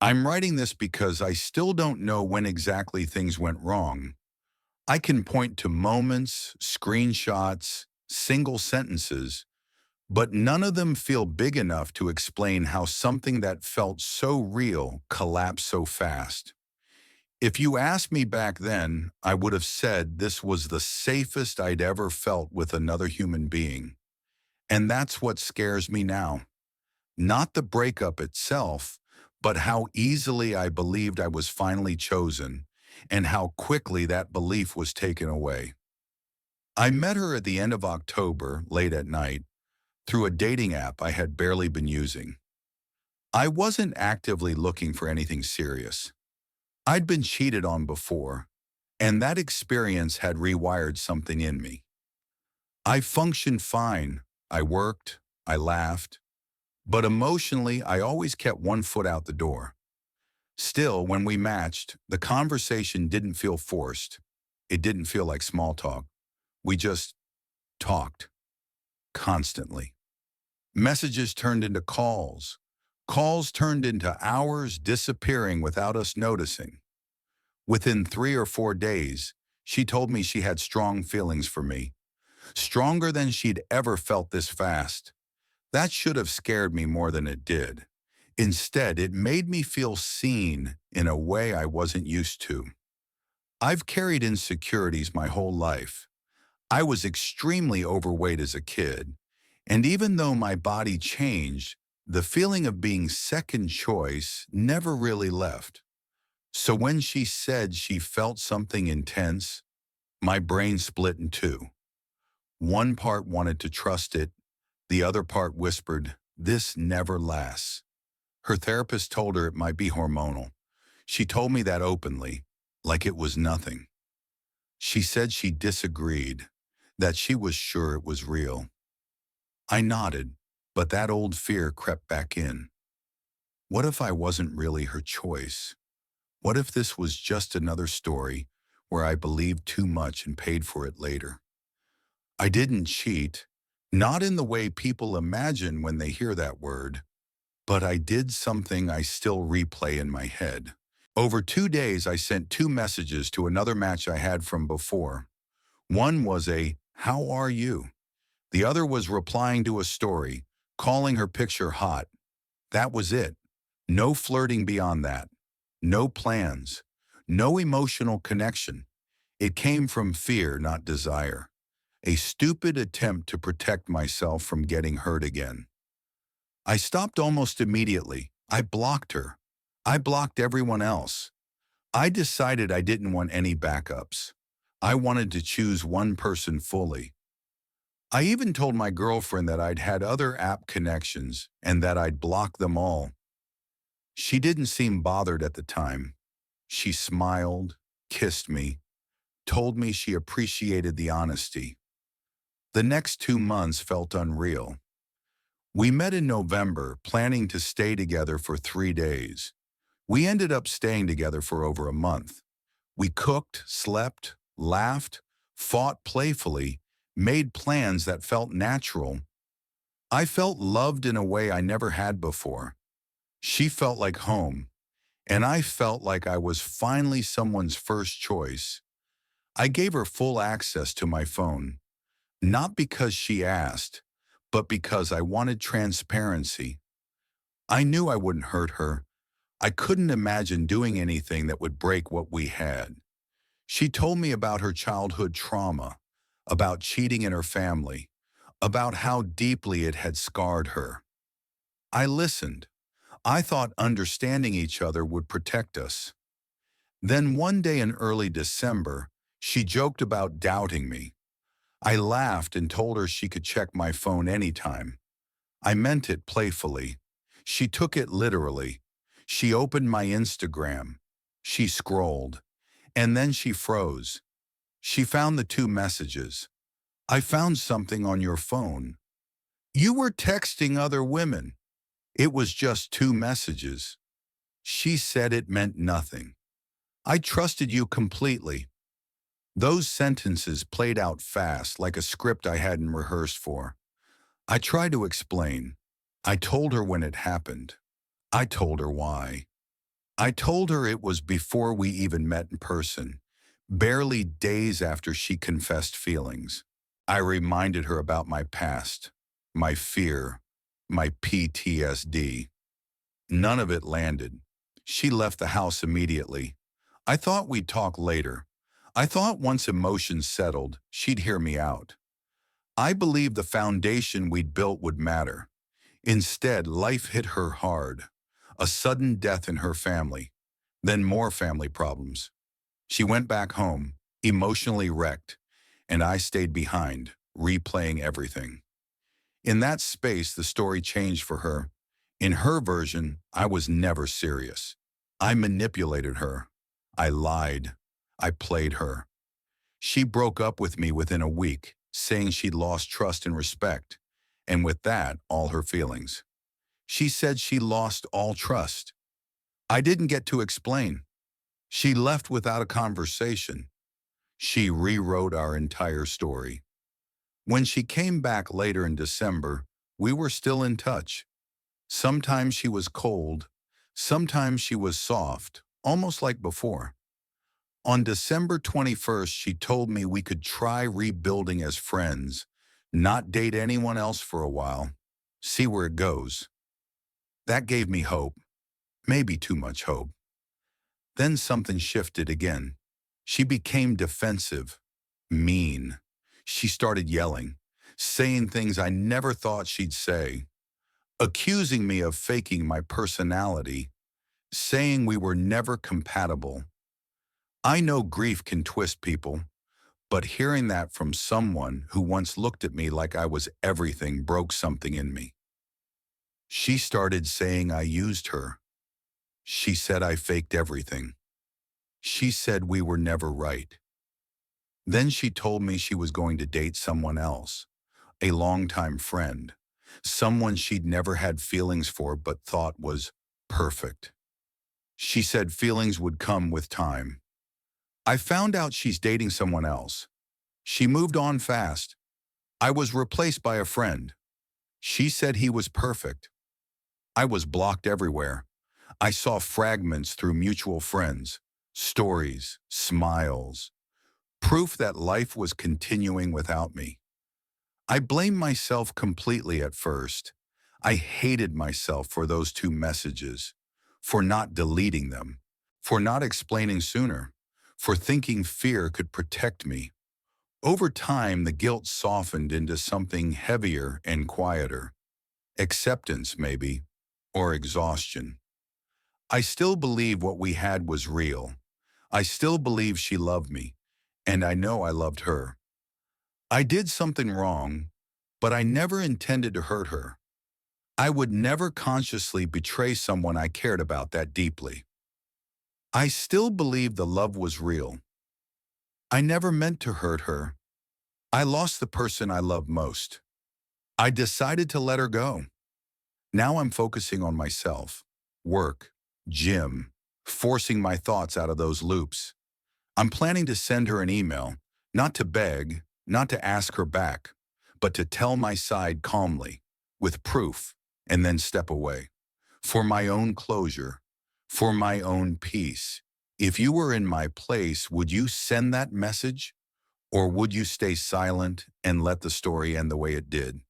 I'm writing this because I still don't know when exactly things went wrong. I can point to moments, screenshots, single sentences, but none of them feel big enough to explain how something that felt so real collapsed so fast. If you asked me back then, I would have said this was the safest I'd ever felt with another human being. And that's what scares me now. Not the breakup itself, but how easily I believed I was finally chosen and how quickly that belief was taken away. I met her at the end of October, late at night, through a dating app I had barely been using. I wasn't actively looking for anything serious. I'd been cheated on before, and that experience had rewired something in me. I functioned fine. I worked, I laughed, but emotionally, I always kept one foot out the door. Still, when we matched, the conversation didn't feel forced. It didn't feel like small talk. We just talked constantly. Messages turned into calls. Calls turned into hours disappearing without us noticing. Within 3 or 4 days, she told me she had strong feelings for me, stronger than she'd ever felt this fast. That should have scared me more than it did. Instead, it made me feel seen in a way I wasn't used to. I've carried insecurities my whole life. I was extremely overweight as a kid, and even though my body changed, the feeling of being second choice never really left. So when she said she felt something intense, my brain split in two. One part wanted to trust it, the other part whispered, "This never lasts." Her therapist told her it might be hormonal. She told me that openly, like it was nothing. She said she disagreed, that she was sure it was real. I nodded, but that old fear crept back in. What if I wasn't really her choice? What if this was just another story where I believed too much and paid for it later? I didn't cheat, not in the way people imagine when they hear that word, but I did something I still replay in my head. Over 2 days, I sent two messages to another match I had from before. One was a, "How are you?" The other was replying to a story, calling her picture hot. That was it. No flirting beyond that. No plans. No emotional connection. It came from fear, not desire. A stupid attempt to protect myself from getting hurt again. I stopped almost immediately. I blocked her. I blocked everyone else. I decided I didn't want any backups. I wanted to choose one person fully. I even told my girlfriend that I'd had other app connections and that I'd block them all. She didn't seem bothered at the time. She smiled, kissed me, told me she appreciated the honesty. The next 2 months felt unreal. We met in November, planning to stay together for 3 days. We ended up staying together for over a month. We cooked, slept, laughed, fought playfully, made plans that felt natural. I felt loved in a way I never had before. She felt like home, and I felt like I was finally someone's first choice. I gave her full access to my phone, not because she asked, but because I wanted transparency. I knew I wouldn't hurt her. I couldn't imagine doing anything that would break what we had. She told me about her childhood trauma, about cheating in her family, about how deeply it had scarred her. I listened. I thought understanding each other would protect us. Then one day in early December, she joked about doubting me. I laughed and told her she could check my phone anytime. I meant it playfully. She took it literally. She opened my Instagram. She scrolled. And then she froze. She found the two messages. "I found something on your phone. You were texting other women." It was just two messages. She said it meant nothing. "I trusted you completely." Those sentences played out fast, like a script I hadn't rehearsed for. I tried to explain. I told her when it happened. I told her why. I told her it was before we even met in person, barely days after she confessed feelings. I reminded her about my past, my fear, my PTSD. None of it landed. She left the house immediately. I thought we'd talk later. I thought once emotions settled, she'd hear me out. I believed the foundation we'd built would matter. Instead, life hit her hard. A sudden death in her family, then more family problems. She went back home, emotionally wrecked, and I stayed behind, replaying everything. In that space, the story changed for her. In her version, I was never serious. I manipulated her. I lied. I played her. She broke up with me within a week, saying she'd lost trust and respect, and with that, all her feelings. She said she lost all trust. I didn't get to explain. She left without a conversation. She rewrote our entire story. When she came back later in December, we were still in touch. Sometimes she was cold, sometimes she was soft, almost like before. On December 21st, she told me we could try rebuilding as friends, not date anyone else for a while, see where it goes. That gave me hope, maybe too much hope. Then something shifted again. She became defensive, mean. She started yelling, saying things I never thought she'd say, accusing me of faking my personality, saying we were never compatible. I know grief can twist people, but hearing that from someone who once looked at me like I was everything broke something in me. She started saying I used her. She said I faked everything. She said we were never right. Then she told me she was going to date someone else, a longtime friend, someone she'd never had feelings for but thought was perfect. She said feelings would come with time. I found out she's dating someone else. She moved on fast. I was replaced by a friend. She said he was perfect. I was blocked everywhere. I saw fragments through mutual friends, stories, smiles, proof that life was continuing without me. I blamed myself completely at first. I hated myself for those two messages, for not deleting them, for not explaining sooner, for thinking fear could protect me. Over time, the guilt softened into something heavier and quieter. Acceptance, maybe, or exhaustion. I still believe what we had was real. I still believe she loved me, and I know I loved her. I did something wrong, but I never intended to hurt her. I would never consciously betray someone I cared about that deeply. I still believe the love was real. I never meant to hurt her. I lost the person I loved most. I decided to let her go. Now I'm focusing on myself, work, gym, forcing my thoughts out of those loops. I'm planning to send her an email, not to beg, not to ask her back, but to tell my side calmly, with proof, and then step away. For my own closure, for my own peace. If you were in my place, would you send that message? Or would you stay silent and let the story end the way it did?